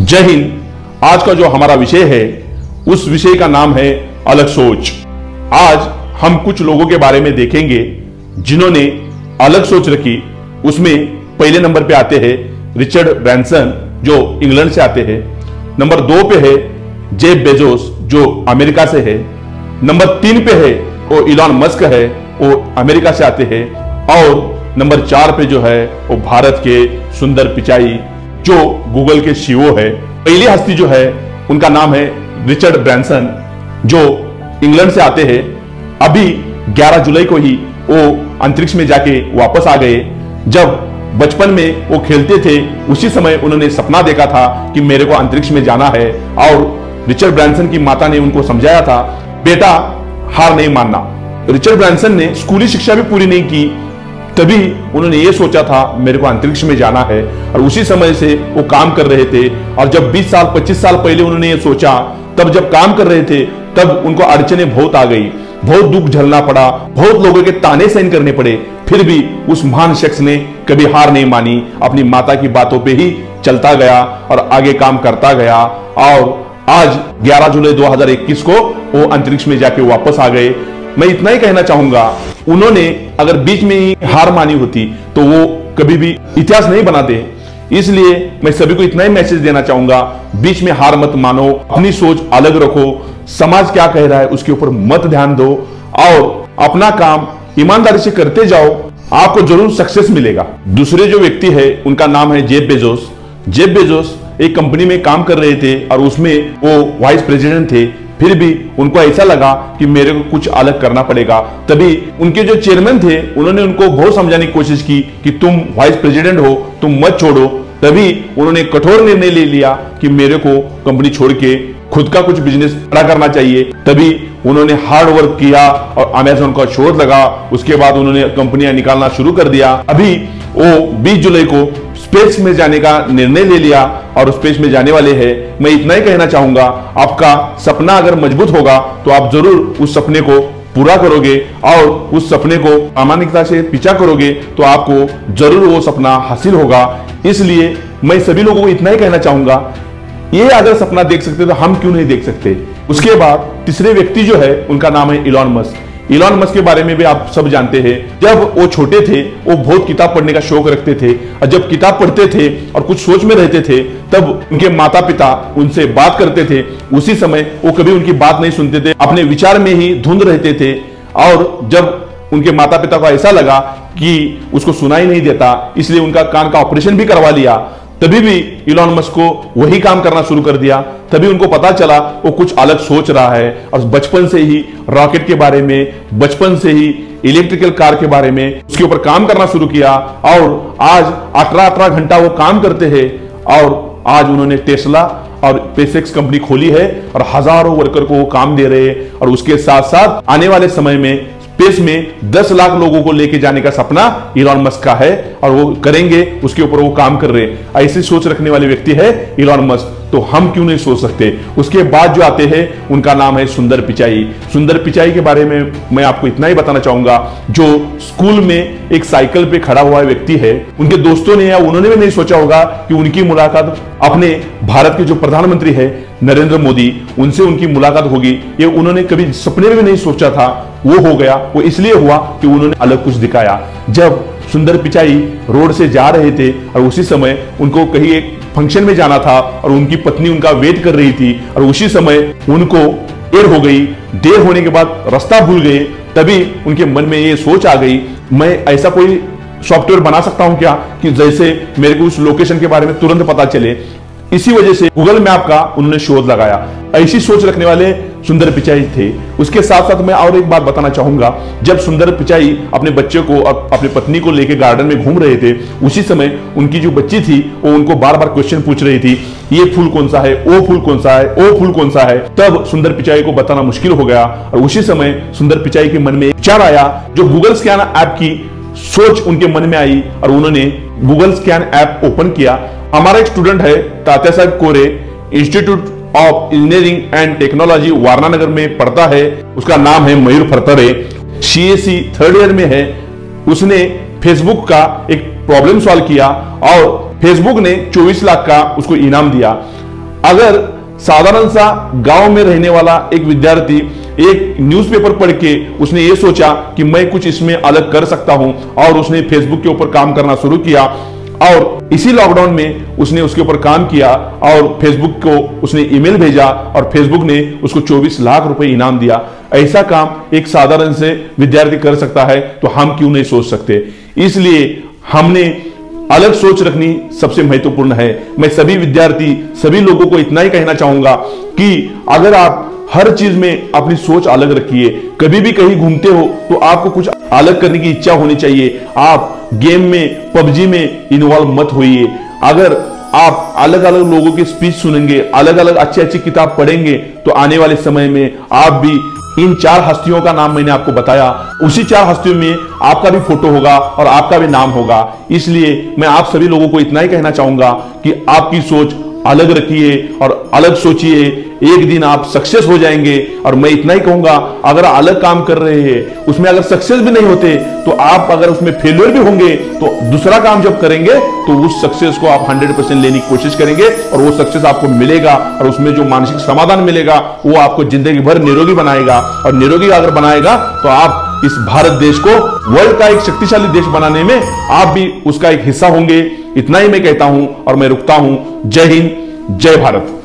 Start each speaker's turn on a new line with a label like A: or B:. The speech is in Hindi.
A: जय हिंद। आज का जो हमारा विषय है उस विषय का नाम है अलग सोच। आज हम कुछ लोगों के बारे में देखेंगे जिन्होंने अलग सोच रखी। उसमें पहले नंबर पे आते हैं रिचर्ड ब्रैंसन जो इंग्लैंड से आते हैं। नंबर 2 पे है जेफ बेजोस जो अमेरिका से है। नंबर 3 पे है वो इलॉन मस्क है, वो अमेरिका से आते हैं। और नंबर 4 पे जो है वो भारत के सुंदर पिचाई जो गूगल के सीईओ है। पहली हस्ती जो है उनका नाम है रिचर्ड ब्रैंसन जो इंग्लैंड से आते हैं। अभी 11 जुलाई को ही वो अंतरिक्ष में जाके वापस आ गए। जब बचपन में वो खेलते थे उसी समय उन्होंने सपना देखा था कि मेरे को अंतरिक्ष में जाना है। और रिचर्ड ब्रैंसन की माता ने उनको समझाया था, बेटा हार नहीं मानना। रिचर्ड ब्रैंसन ने स्कूली शिक्षा भी पूरी नहीं की, तभी उन्होंने ये सोचा था मेरे को अंतरिक्ष में जाना है। और उसी समय से वो काम कर रहे थे। और जब 20 साल 25 साल पहले उन्होंने ये सोचा, तब जब काम कर रहे थे तब उनको अड़चनें बहुत आ गई, बहुत दुख झेलना पड़ा, बहुत लोगों के ताने सहन करने पड़े। फिर भी उस महान शख्स ने कभी हार नहीं मानी, अपनी माता की बातों पे ही चलता गया और आगे काम करता गया। और आज 11 जुलाई 2021 को वो अंतरिक्ष में जाके वापस आ गए। मैं इतना ही कहना चाहूंगा, उन्होंने अगर बीच में ही हार मानी होती तो वो कभी भी इतिहास नहीं बनाते। इसलिए मैं सभी को इतना ही मैसेज देना चाहूंगा, बीच में हार मत मानो, अपनी सोच अलग रखो, समाज क्या कह रहा है उसके ऊपर मत ध्यान दो और अपना काम ईमानदारी से करते जाओ, आपको जरूर सक्सेस मिलेगा। दूसरे जो व्यक्ति है उनका नाम है जेफ बेजोस। जेफ बेजोस एक कंपनी में काम कर रहे थे और उसमें वो वाइस प्रेसिडेंट थे। फिर भी उनको ऐसा लगा कि मेरे को कुछ अलग करना पड़ेगा। तभी उनके जो चेयरमैन थे उन्होंने उनको बहुत समझाने की कोशिश की कि तुम वाइस प्रेसिडेंट हो, तुम मत छोड़ो। तभी उन्होंने कठोर निर्णय ले लिया कि मेरे को कंपनी छोड़ के खुद का कुछ बिजनेस खड़ा करना चाहिए। तभी उन्होंने हार्ड वर्क किया और अमेज़न का शोध लगा। उसके बाद उन्होंने कंपनियां निकालना शुरू कर दिया। अभी वो 20 जुलाई को स्पेस में जाने का निर्णय ले लिया और स्पेस में जाने वाले हैं। मैं इतना ही कहना चाहूंगा, आपका सपना अगर मजबूत होगा तो आप जरूर उस सपने को पूरा करोगे और उस सपने को प्रामाणिकता से पीछा करोगे तो आपको जरूर वो सपना हासिल होगा। इसलिए मैं सभी लोगों को इतना ही कहना चाहूंगा, ये अगर सपना देख सकते तो हम क्यों नहीं देख सकते। उसके बाद तीसरे व्यक्ति जो है उनका नाम है इलॉन मस्क। इलॉन मस्क के बारे में भी आप सब जानते हैं। जब वो छोटे थे वो बहुत किताब पढ़ने का शौक रखते थे और जब किताब पढ़ते थे और कुछ सोच में रहते थे तब उनके माता पिता उनसे बात करते थे। उसी समय वो कभी उनकी बात नहीं सुनते थे, अपने विचार में ही धुंध रहते थे। और जब उनके माता पिता को ऐसा लगा कि उसको सुनाई नहीं देता, इसलिए उनका कान का ऑपरेशन भी करवा लिया। तभी भी इलॉन मस्क को वही काम करना शुरू कर दिया। तभी उनको पता चला वो कुछ अलग सोच रहा है और बचपन से ही रॉकेट के बारे में, बचपन से ही इलेक्ट्रिकल कार के बारे में उसके ऊपर काम करना शुरू किया। और आज 18 घंटा वो काम करते हैं और आज उन्होंने टेस्ला और स्पेसएक्स कंपनी खोली है और हजारों वर्कर को वो काम दे रहे हैं। और उसके साथ साथ आने वाले समय में स्पेस में 10 लाख लोगों को लेके जाने का सपना इलॉन मस्क का है और वो करेंगे, उसके ऊपर वो काम कर रहे हैं। ऐसी सोच रखने वाले व्यक्ति है इलॉन मस्क, तो हम क्यों नहीं सोच सकते। उसके बाद जो आते हैं उनका नाम है सुंदर पिचाई। सुंदर पिचाई के बारे में मैं आपको इतना ही बताना चाहूंगा, जो स्कूल में एक साइकिल पे खड़ा हुआ व्यक्ति है। उनके दोस्तों ने या उन्होंने भी नहीं सोचा होगा कि उनकी मुलाकात अपने भारत के जो प्रधानमंत्री है नरेंद्र मोदी, उनसे उनकी मुलाकात होगी। ये उन्होंने कभी सपने में भी नहीं सोचा था, वो हो गया। वो इसलिए हुआ कि उन्होंने अलग कुछ दिखाया। जब सुंदर पिचाई रोड से जा रहे थे और उसी समय उनको कहीं एक फंक्शन में जाना था और उनकी पत्नी उनका वेट कर रही थी और उसी समय उनको देर हो गई। देर होने के बाद रास्ता भूल गए। तभी उनके मन में ये सोच आ गई, मैं ऐसा कोई सॉफ्टवेयर बना सकता हूं क्या कि जैसे मेरे को उस लोकेशन के बारे में तुरंत पता चले। इसी वजह से गूगल मैप का उन्होंने शोध लगाया। ऐसी सोच रखने वाले सुंदर पिचाई थे। उसके साथ साथ मैं और एक बात बताना चाहूंगा, जब सुंदर पिचाई अपने बच्चे को और अपनी पत्नी को लेकर गार्डन में घूम रहे थे, उसी समय उनकी जो बच्ची थी वो उनको बार बार क्वेश्चन पूछ रही थी, ये फूल कौन सा है, वो फूल कौन सा है, वो फूल कौन सा है। तब सुंदर पिचाई को बताना मुश्किल हो गया और उसी समय सुंदर पिचाई के मन में एक विचार आया, जो गूगल स्कैन ऐप की सोच उनके मन में आई और उन्होंने गूगल स्कैन ऐप ओपन किया। हमारा एक स्टूडेंट है Tatyasaheb Kore, institute of engineering and technology Warananagar में पढ़ता है। उसका नाम है मयूर फरतरे, CSE 3rd ईयर में है। उसने फेसबुक का एक प्रॉब्लम सॉल्व किया और फेसबुक ने 24 लाख का उसको इनाम दिया। अगर साधारण सा गांव में रहने वाला एक विद्यार्थी एक न्यूज़पेपर पढ़ के उसने ये सोचा कि मैं कुछ इसमें अलग कर सकता हूं और उसने फेसबुक के ऊपर काम करना शुरू किया और इसी लॉकडाउन में उसने उसके ऊपर काम किया और फेसबुक को उसने ईमेल भेजा और फेसबुक ने उसको 24 लाख रुपए इनाम दिया। ऐसा काम एक साधारण से विद्यार्थी कर सकता है तो हम क्यों नहीं सोच सकते। इसलिए हमने अलग सोच रखनी सबसे महत्वपूर्ण है। मैं सभी विद्यार्थी सभी लोगों को इतना ही कहना चाहूंगा कि अगर आप हर चीज में अपनी सोच अलग रखिए। कभी भी कहीं घूमते हो तो आपको कुछ अलग करने की इच्छा होनी चाहिए। आप गेम में पबजी में इन्वॉल्व मत होइए। अगर आप अलग अलग लोगों की स्पीच सुनेंगे, अलग अलग अच्छी अच्छी किताब पढ़ेंगे तो आने वाले समय में आप भी इन 4 हस्तियों का नाम मैंने आपको बताया, उसी 4 हस्तियों में आपका भी फोटो होगा और आपका भी नाम होगा। इसलिए मैं आप सभी लोगों को इतना ही कहना चाहूंगा कि आपकी सोच अलग रखिए और अलग सोचिए। एक दिन आप सक्सेस हो जाएंगे। और मैं इतना ही कहूंगा, अगर अलग काम कर रहे हैं उसमें अगर सक्सेस भी नहीं होते तो आप अगर उसमें फेलियर भी होंगे तो दूसरा काम जब करेंगे तो उस सक्सेस को आप 100% लेने की कोशिश करेंगे और वो सक्सेस आपको मिलेगा और उसमें जो मानसिक समाधान मिलेगा वो आपको जिंदगी भर निरोगी बनाएगा। और निरोगी अगर बनाएगा तो आप इस भारत देश को वर्ल्ड का एक शक्तिशाली देश बनाने में आप भी उसका एक हिस्सा होंगे। इतना ही मैं कहता हूं और मैं रुकता हूं। जय हिंद, जय भारत।